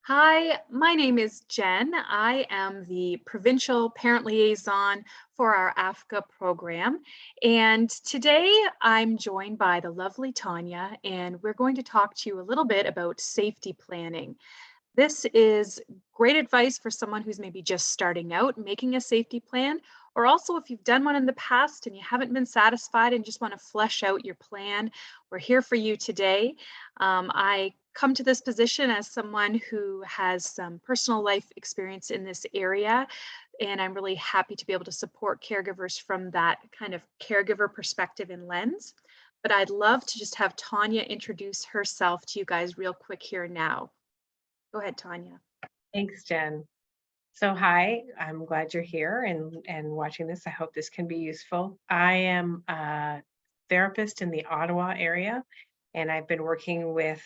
Hi, my name is Jen. I am the provincial parent liaison for our AFKA program. And today I'm joined by the lovely Tanya, and we're going to talk to you a little bit about safety planning. This is great advice for someone who's maybe just starting out making a safety plan, or also if you've done one in the past and you haven't been satisfied and just want to flesh out your plan. We're here for you today. I come to this position as someone who has some personal life experience in this area, and I'm really happy to be able to support caregivers from that kind of caregiver perspective and lens. But I'd love to just have Tanya introduce herself to you guys real quick here now. Go ahead, Tanya. Thanks, Jen. So hi, I'm glad you're here and watching this. I hope this can be useful. I am a therapist in the Ottawa area, and I've been working with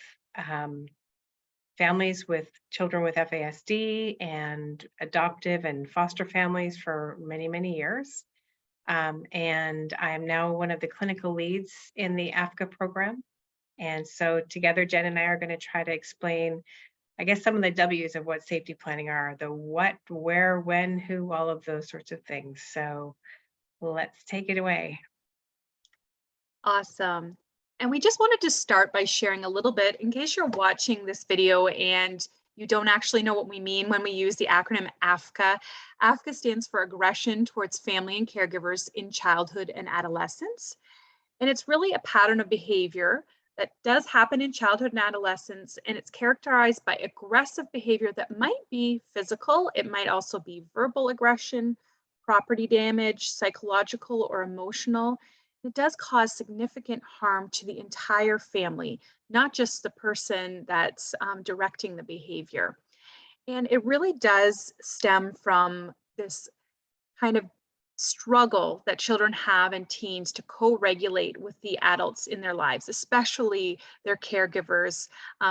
families with children with FASD and adoptive and foster families for many, many years. And I am now one of the clinical leads in the AFKA program. And so together, Jen and I are going to try to explain some of the W's of what safety planning are, the what, where, when, who, all of those sorts of things. So let's take it away. Awesome. And we just wanted to start by sharing a little bit, in case you're watching this video and you don't actually know what we mean when we use the acronym AFKA. AFKA stands for Aggression Towards Family and Caregivers in Childhood and Adolescence. And it's really a pattern of behavior that does happen in childhood and adolescence, and it's characterized by aggressive behavior that might be physical. It might also be verbal aggression, property damage, psychological or emotional. It does cause significant harm to the entire family, not just the person that's directing the behavior. And it really does stem from this kind of struggle that children have and teens to co-regulate with the adults in their lives, especially their caregivers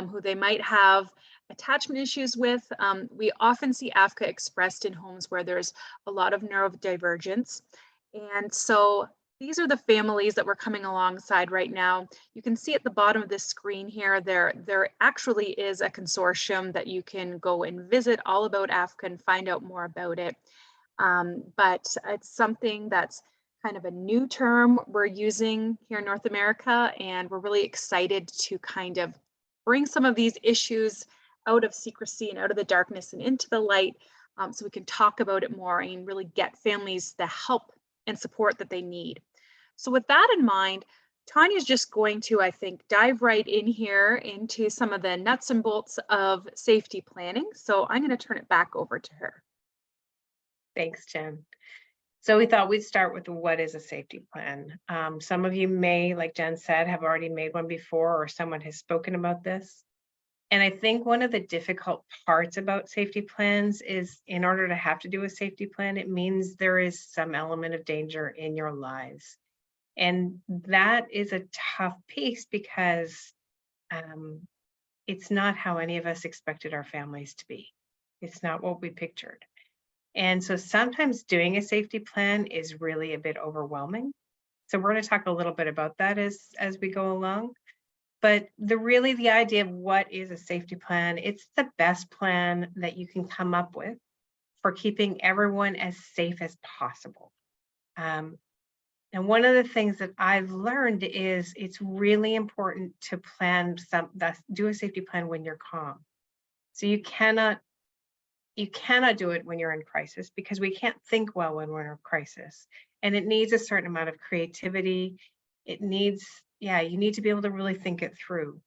who they might have attachment issues with. We often see AFKA expressed in homes where there's a lot of neurodivergence. And so these are the families that we're coming alongside right now. You can see at the bottom of this screen here, there actually is a consortium that you can go and visit all about AFKA and find out more about it. But it's something that's kind of a new term we're using here in North America, and we're really excited to kind of bring some of these issues out of secrecy and out of the darkness and into the light, so we can talk about it more and really get families the help and support that they need. So with that in mind, Tanya's just going to, I think, dive right in here into some of the nuts and bolts of safety planning. So I'm going to turn it back over to her. Thanks, Jen. So we thought we'd start with what is a safety plan. Some of you may, like Jen said, have already made one before, or someone has spoken about this. And I think one of the difficult parts about safety plans is, in order to have to do a safety plan, it means there is some element of danger in your lives. And that is a tough piece because it's not how any of us expected our families to be. It's not what we pictured. And so sometimes doing a safety plan is really a bit overwhelming. So we're going to talk a little bit about that as we go along. But the idea of what is a safety plan, it's the best plan that you can come up with for keeping everyone as safe as possible. And one of the things that I've learned is it's really important to do a safety plan when you're calm. So you cannot do it when you're in crisis, because we can't think well when we're in crisis. And it needs a certain amount of creativity. It needs, you need to be able to really think it through.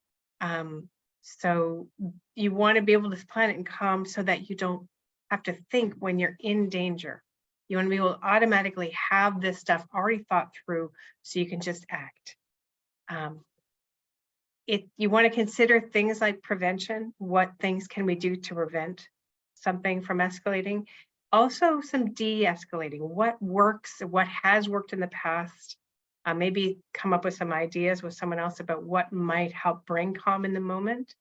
So you want to be able to plan it in calm so that you don't have to think when you're in danger. You want to be able to automatically have this stuff already thought through so you can just act. You want to consider things like prevention. What things can we do to prevent something from escalating? Also some de-escalating. What works, what has worked in the past. Maybe come up with some ideas with someone else about what might help bring calm in the moment.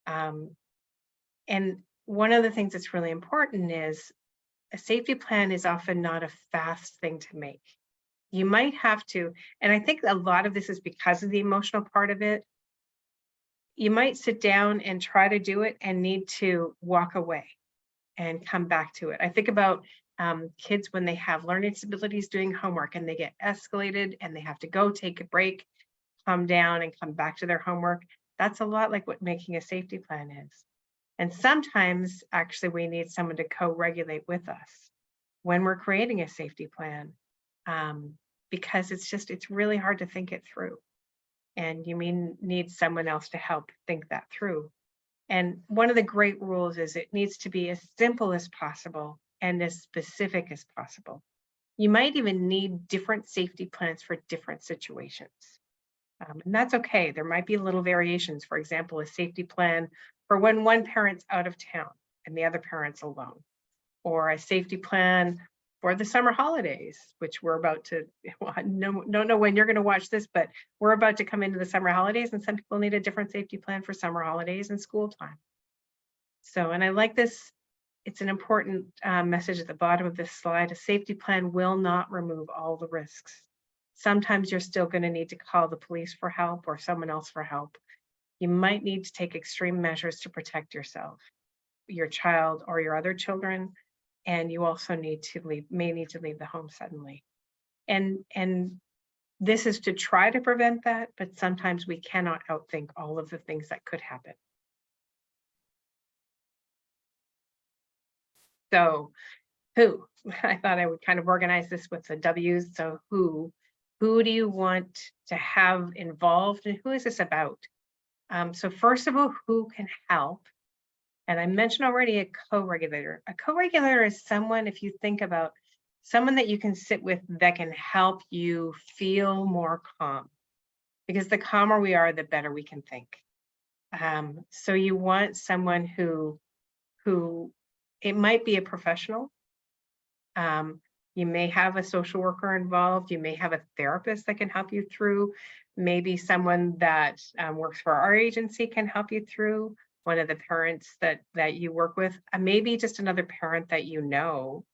And one of the things that's really important is a safety plan is often not a fast thing to make. You might have to, and I think a lot of this is because of the emotional part of it. you might sit down and try to do it and need to walk away and come back to it. I think about kids when they have learning disabilities doing homework and they get escalated and they have to go take a break, come down and come back to their homework. That's a lot like what making a safety plan is. And sometimes actually we need someone to co-regulate with us when we're creating a safety plan, because it's really hard to think it through. And you need someone else to help think that through. And one of the great rules is it needs to be as simple as possible and as specific as possible. You might even need different safety plans for different situations. And that's okay. There might be little variations. For example, a safety plan for when one parent's out of town and the other parent's alone, or a safety plan for the summer holidays, which we're about to, well, don't know when you're going to watch this, but we're about to come into the summer holidays, and some people need a different safety plan for summer holidays and school time. So, and I like this, it's an important message at the bottom of this slide. A safety plan will not remove all the risks. Sometimes you're still going to need to call the police for help or someone else for help. You might need to take extreme measures to protect yourself, your child, or your other children. And you also may need to leave the home suddenly. And this is to try to prevent that, but sometimes we cannot outthink all of the things that could happen. So who? I thought I would kind of organize this with the W's. So who do you want to have involved, and who is this about? So first of all, who can help? And I mentioned already a co-regulator. A co-regulator is someone, if you think about someone that you can sit with that can help you feel more calm, because the calmer we are, the better we can think. So you want someone who it might be a professional. You may have a social worker involved. You may have a therapist that can help you through. Maybe someone that works for our agency can help you through. One of the parents that you work with, maybe just another parent that you know,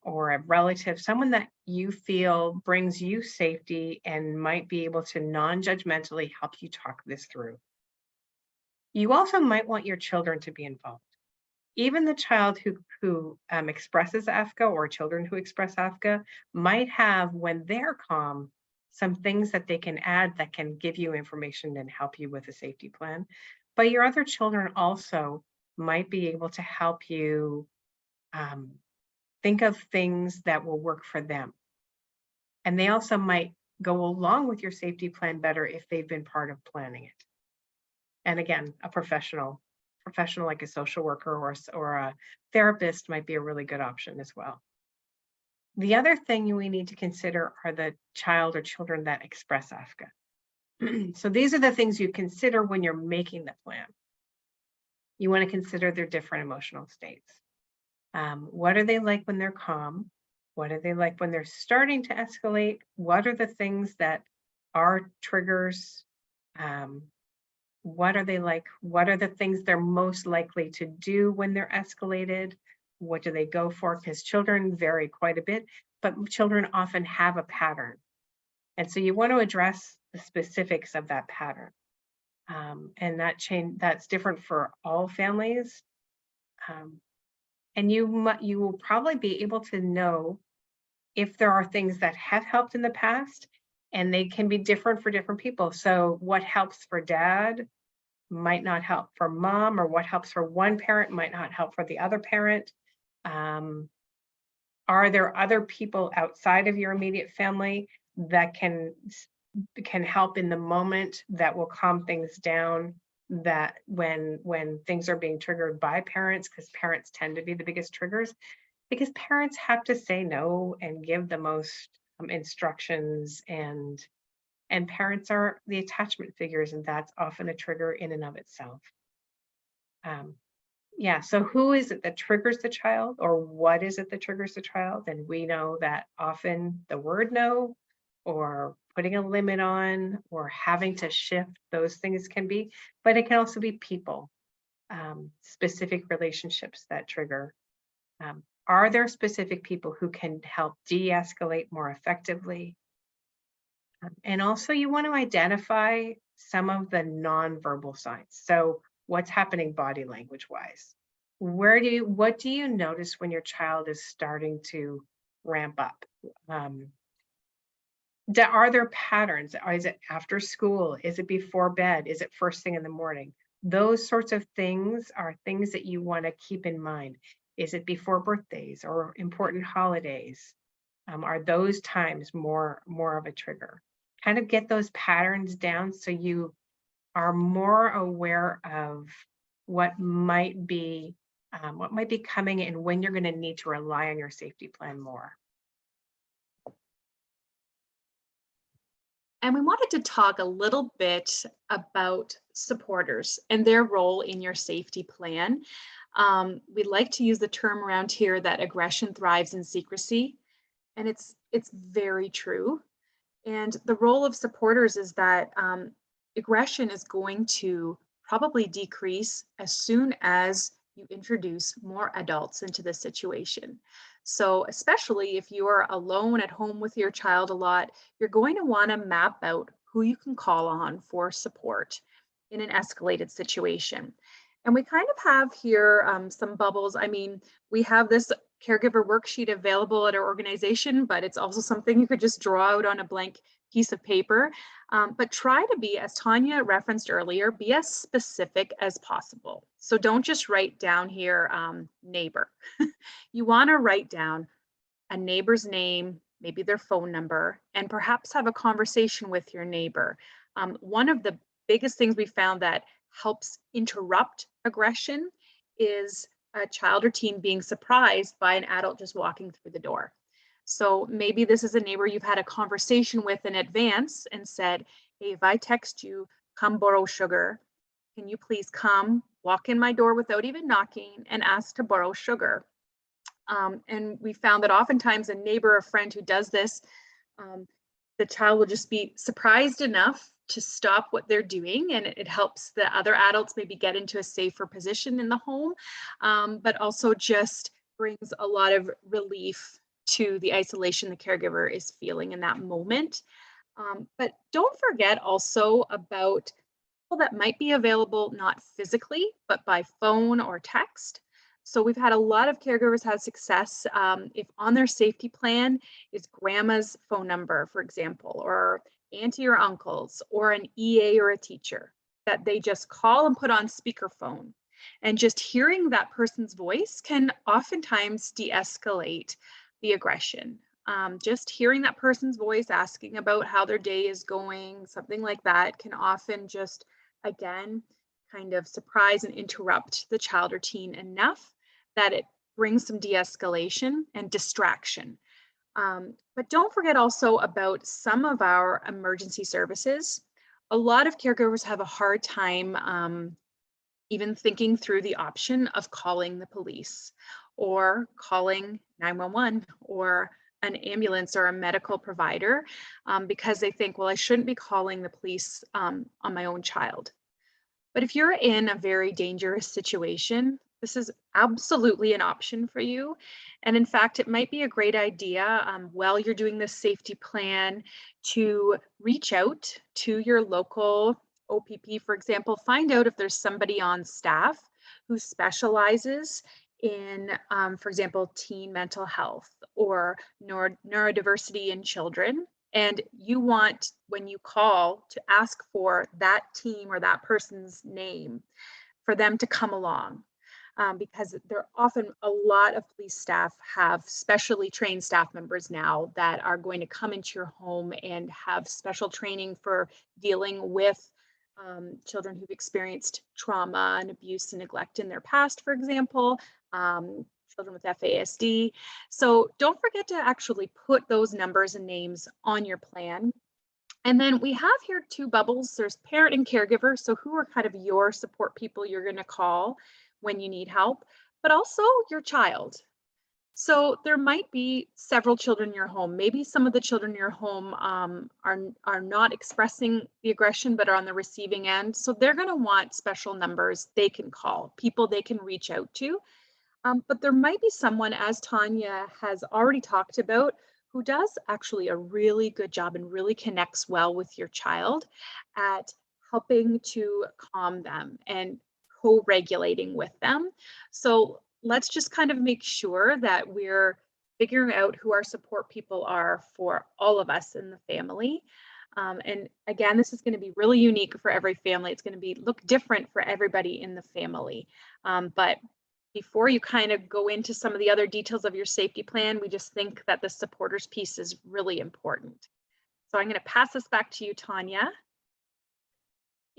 or a relative, someone that you feel brings you safety and might be able to non-judgmentally help you talk this through. You also might want your children to be involved. Even the child who expresses AFKA, or children who express AFKA, might have, when they're calm, some things that they can add that can give you information and help you with a safety plan. But your other children also might be able to help you think of things that will work for them. And they also might go along with your safety plan better if they've been part of planning it. And again, a professional like a social worker or a therapist might be a really good option as well. The other thing we need to consider are the child or children that express AFKA. So these are the things you consider when you're making the plan. You want to consider their different emotional states. What are they like when they're calm? What are they like when they're starting to escalate? What are the things that are triggers? What are they like? What are the things they're most likely to do when they're escalated? What do they go for? Because children vary quite a bit, but children often have a pattern. And so you want to address the specifics of that pattern. And that's different for all families. And you will probably be able to know if there are things that have helped in the past, and they can be different for different people. So what helps for dad might not help for mom, or what helps for one parent might not help for the other parent. Are there other people outside of your immediate family that can help in the moment, that will calm things down, that when things are being triggered by parents, because parents tend to be the biggest triggers, because parents have to say no and give the most instructions, and parents are the attachment figures, and that's often a trigger in and of itself. Yeah, so who is it that triggers the child, or what is it that triggers the child? And we know that often the word no, or putting a limit on, or having to shift, those things can be, but it can also be people, specific relationships that trigger. Are there specific people who can help de-escalate more effectively? And also you want to identify some of the nonverbal signs. So what's happening body language wise? What do you notice when your child is starting to ramp up? Um, are there patterns? Is it after school? Is it before bed? Is it first thing in the morning? Those sorts of things are things that you want to keep in mind. Is it before birthdays or important holidays? Are those times more of a trigger? Kind of get those patterns down so you are more aware of what might be coming and when you're going to need to rely on your safety plan more. And we wanted to talk a little bit about supporters and their role in your safety plan. We like to use the term around here that aggression thrives in secrecy, and it's very true. And the role of supporters is that aggression is going to probably decrease as soon as you introduce more adults into the situation. So, especially if you are alone at home with your child a lot, you're going to want to map out who you can call on for support in an escalated situation. And we kind of have here some bubbles. I mean, we have this caregiver worksheet available at our organization, but it's also something you could just draw out on a blank piece of paper. But try to be, as Tanya referenced earlier, be as specific as possible. So don't just write down here neighbor. You want to write down a neighbor's name, maybe their phone number, and perhaps have a conversation with your neighbor. One of the biggest things we found that helps interrupt aggression is a child or teen being surprised by an adult just walking through the door. So maybe this is a neighbor you've had a conversation with in advance and said, hey, if I text you, come borrow sugar, can you please come walk in my door without even knocking and ask to borrow sugar? And we found that oftentimes a neighbor or friend who does this, the child will just be surprised enough to stop what they're doing, and it helps the other adults maybe get into a safer position in the home, but also just brings a lot of relief to the isolation the caregiver is feeling in that moment. But don't forget also about people that might be available not physically, but by phone or text. So we've had a lot of caregivers have success if on their safety plan is grandma's phone number, for example, or auntie or uncle's, or an EA or a teacher, that they just call and put on speakerphone. And just hearing that person's voice can oftentimes de-escalate the aggression. Just hearing that person's voice asking about how their day is going, something like that, can often just, again, kind of surprise and interrupt the child or teen enough that it brings some de-escalation and distraction. But don't forget also about some of our emergency services. A lot of caregivers have a hard time even thinking through the option of calling the police or calling 911 or an ambulance or a medical provider because they think, well, I shouldn't be calling the police on my own child. But if you're in a very dangerous situation, this is absolutely an option for you. And in fact, it might be a great idea while you're doing this safety plan to reach out to your local OPP, for example, find out if there's somebody on staff who specializes in, for example, teen mental health or neurodiversity in children. And you want, when you call, to ask for that team or that person's name for them to come along. Because there are often a lot of police staff have specially trained staff members now that are going to come into your home and have special training for dealing with children who've experienced trauma and abuse and neglect in their past, for example, children with FASD. So don't forget to actually put those numbers and names on your plan. And then we have here two bubbles. There's parent and caregiver. So who are kind of your support people you're going to call when you need help, but also your child. So there might be several children in your home. Maybe some of the children in your home are not expressing the aggression, but are on the receiving end. So they're going to want special numbers they can call, people they can reach out to. But there might be someone, as Tanya has already talked about, who does actually a really good job and really connects well with your child at helping to calm them and co-regulating with them. So let's just kind of make sure that we're figuring out who our support people are for all of us in the family. And again, this is going to be really unique for every family. It's going to be look different for everybody in the family. But before you kind of go into some of the other details of your safety plan, we just think that the supporters piece is really important. So I'm going to pass this back to you, Tanya.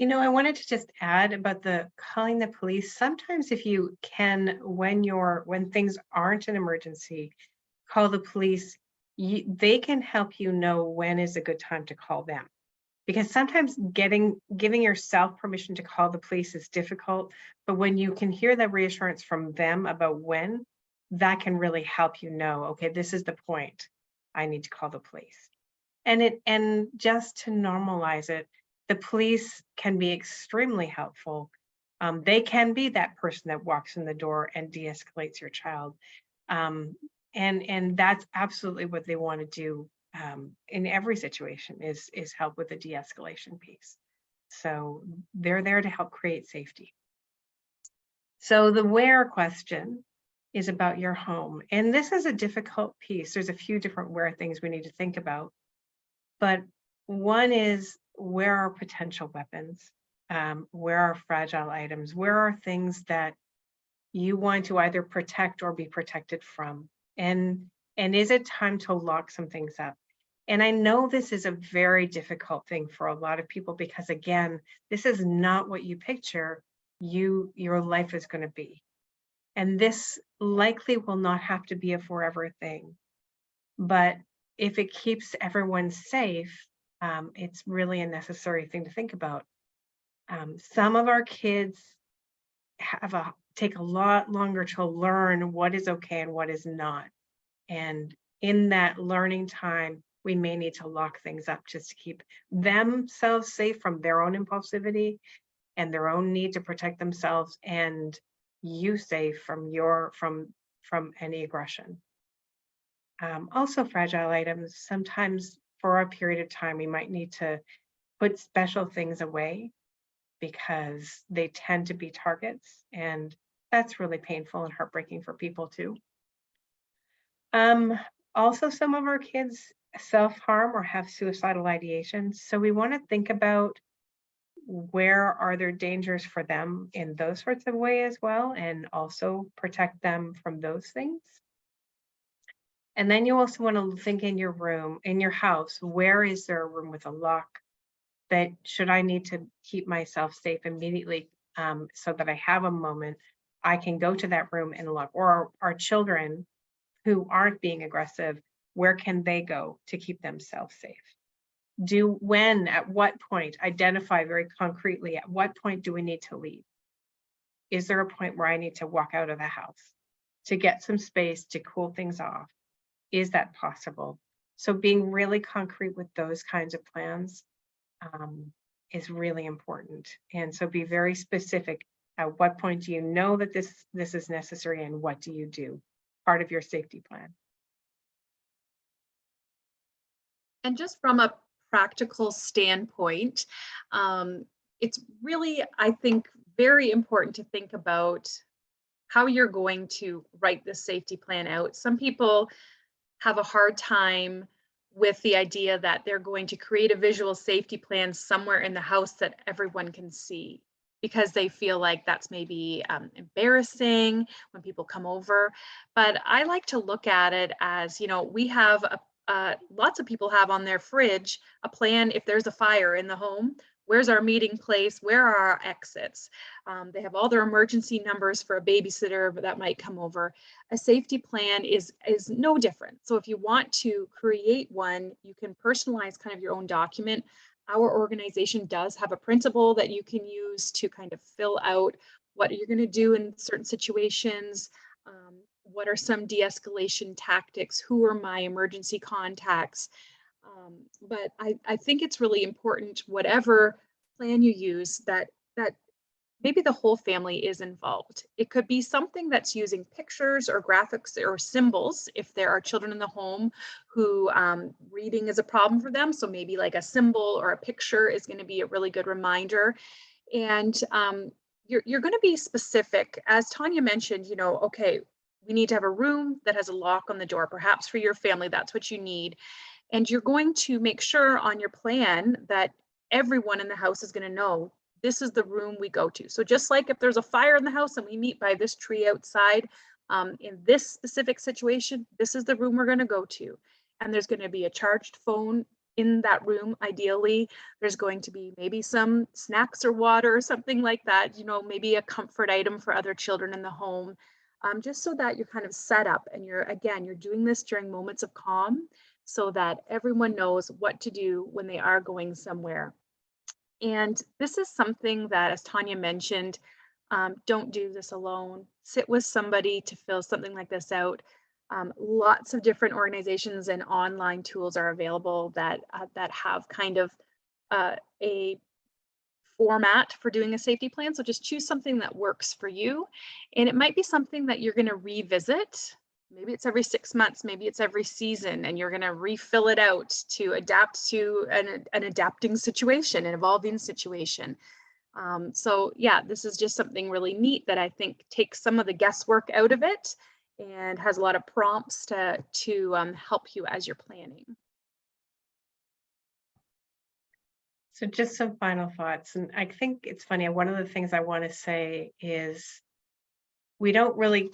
I wanted to just add about the calling the police. Sometimes if you can, when things aren't an emergency, call the police, they can help you know when is a good time to call them. Because sometimes giving yourself permission to call the police is difficult, but when you can hear the reassurance from them about when, that can really help you know, okay, this is the point, I need to call the police. And just to normalize it, the police can be extremely helpful. They can be that person that walks in the door and de-escalates your child. And that's absolutely what they want to do in every situation is help with the de-escalation piece. So they're there to help create safety. So the where question is about your home. And this is a difficult piece. There's a few different where things we need to think about. But one is, where are potential weapons? Where are fragile items? Where are things that you want to either protect or be protected from? And is it time to lock some things up? And I know this is a very difficult thing for a lot of people because, again, this is not what you picture your life is going to be. And this likely will not have to be a forever thing. But if it keeps everyone safe, it's really a necessary thing to think about. Some of our kids take a lot longer to learn what is okay and what is not. And in that learning time, we may need to lock things up just to keep themselves safe from their own impulsivity and their own need to protect themselves, and you safe from any aggression. Also fragile items, sometimes for a period of time, we might need to put special things away because they tend to be targets, and that's really painful and heartbreaking for people too. Also, some of our kids self-harm or have suicidal ideations. So we want to think about where are there dangers for them in those sorts of ways as well, and also protect them from those things. And then you also want to think in your room, in your house, where is there a room with a lock that should I need to keep myself safe immediately so that I have a moment, I can go to that room and look. Or our children who aren't being aggressive, where can they go to keep themselves safe? At what point, identify very concretely, at what point do we need to leave? Is there a point where I need to walk out of the house to get some space to cool things off? Is that possible? So being really concrete with those kinds of plans is really important. And so be very specific. At what point do you know that this is necessary, and what do you do? Part of your safety plan. And just from a practical standpoint, it's really, I think, very important to think about how you're going to write this safety plan out. Some people have a hard time with the idea that they're going to create a visual safety plan somewhere in the house that everyone can see, because they feel like that's maybe embarrassing when people come over. But I like to look at it as, we have lots of people have on their fridge a plan. If there's a fire in the home, where's our meeting place? Where are our exits? They have all their emergency numbers for a babysitter that might come over. A safety plan is no different. So if you want to create one, you can personalize kind of your own document. Our organization does have a printable that you can use to kind of fill out what you're going to do in certain situations. What are some de-escalation tactics? Who are my emergency contacts? But I think it's really important, whatever plan you use, that maybe the whole family is involved. It could be something that's using pictures or graphics or symbols if there are children in the home who reading is a problem for them. So maybe like a symbol or a picture is going to be a really good reminder. And you're going to be specific. As Tanya mentioned, okay, we need to have a room that has a lock on the door. Perhaps for your family, that's what you need. And you're going to make sure on your plan that everyone in the house is going to know this is the room we go to. So just like if there's a fire in the house and we meet by this tree outside, in this specific situation, this is the room we're going to go to. And there's going to be a charged phone in that room. Ideally, there's going to be maybe some snacks or water or something like that, maybe a comfort item for other children in the home, just so that you're kind of set up and you're doing this during moments of calm so that everyone knows what to do when they are going somewhere. And this is something that, as Tanya mentioned, don't do this alone. Sit with somebody to fill something like this out. Lots of different organizations and online tools are available that have kind of a format for doing a safety plan. So just choose something that works for you. And it might be something that you're going to revisit. Maybe it's every 6 months, maybe it's every season, and you're going to refill it out to adapt to an adapting situation, an evolving situation. So yeah, this is just something really neat that I think takes some of the guesswork out of it and has a lot of prompts to help you as you're planning. So just some final thoughts. And I think it's funny. One of the things I want to say is we don't really,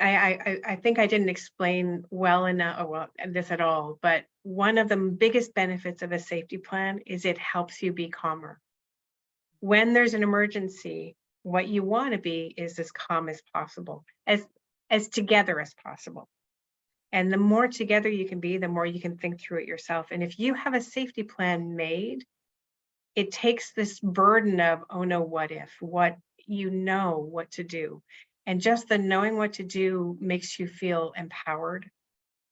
I think I didn't explain well enough this at all, but one of the biggest benefits of a safety plan is it helps you be calmer. When there's an emergency, what you want to be is as calm as possible, as together as possible. And the more together you can be, the more you can think through it yourself. And if you have a safety plan made, it takes this burden of, oh no, what if, what to do. And just the knowing what to do makes you feel empowered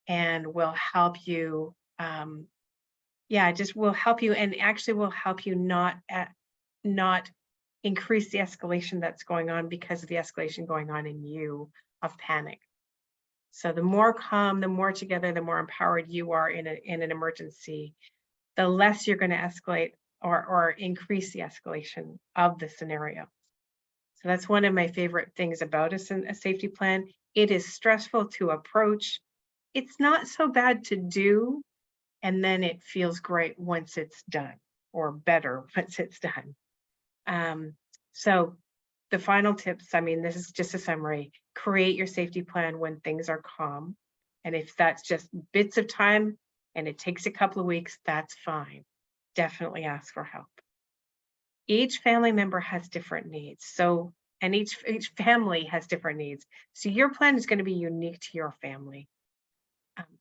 and will help you, just will help you, and actually will help you not increase the escalation that's going on because of the escalation going on in you of panic. So the more calm, the more together, the more empowered you are in an emergency, the less you're going to escalate or increase the escalation of the scenario. So that's one of my favorite things about a safety plan. It is stressful to approach. It's not so bad to do, and then it feels great once it's done, or better once it's done. So the final tips, this is just a summary. Create your safety plan when things are calm. And if that's just bits of time and it takes a couple of weeks, that's fine. Definitely ask for help. Each family member has different needs. And each family has different needs. So your plan is going to be unique to your family.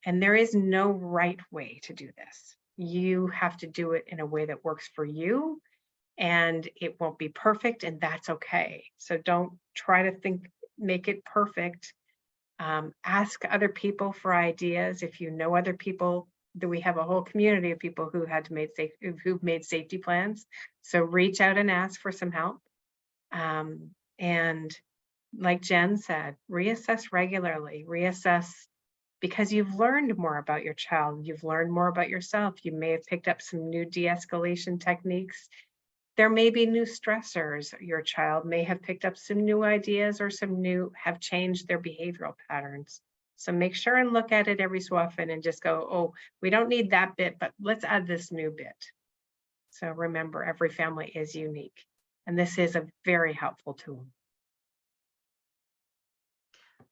And there is no right way to do this. You have to do it in a way that works for you, and it won't be perfect, and that's okay. So don't try to make it perfect. Ask other people for ideas. If you know other people, that we have a whole community of people who've made safety plans. So reach out and ask for some help. And like Jen said, reassess regularly, because you've learned more about your child. You've learned more about yourself. You may have picked up some new de-escalation techniques. There may be new stressors. Your child may have picked up some new ideas or have changed their behavioral patterns. So make sure and look at it every so often and just go, oh, we don't need that bit, but let's add this new bit. So remember, every family is unique, and this is a very helpful tool.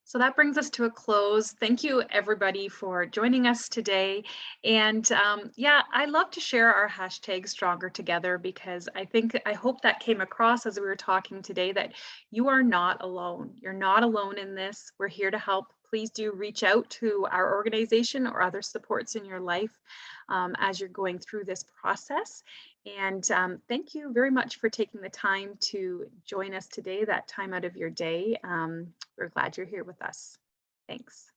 So that brings us to a close. Thank you, everybody, for joining us today. And I love to share our hashtag Stronger Together, because I hope that came across as we were talking today, that you are not alone. You're not alone in this. We're here to help. Please do reach out to our organization or other supports in your life as you're going through this process. And thank you very much for taking the time to join us today, that time out of your day. We're glad you're here with us. Thanks.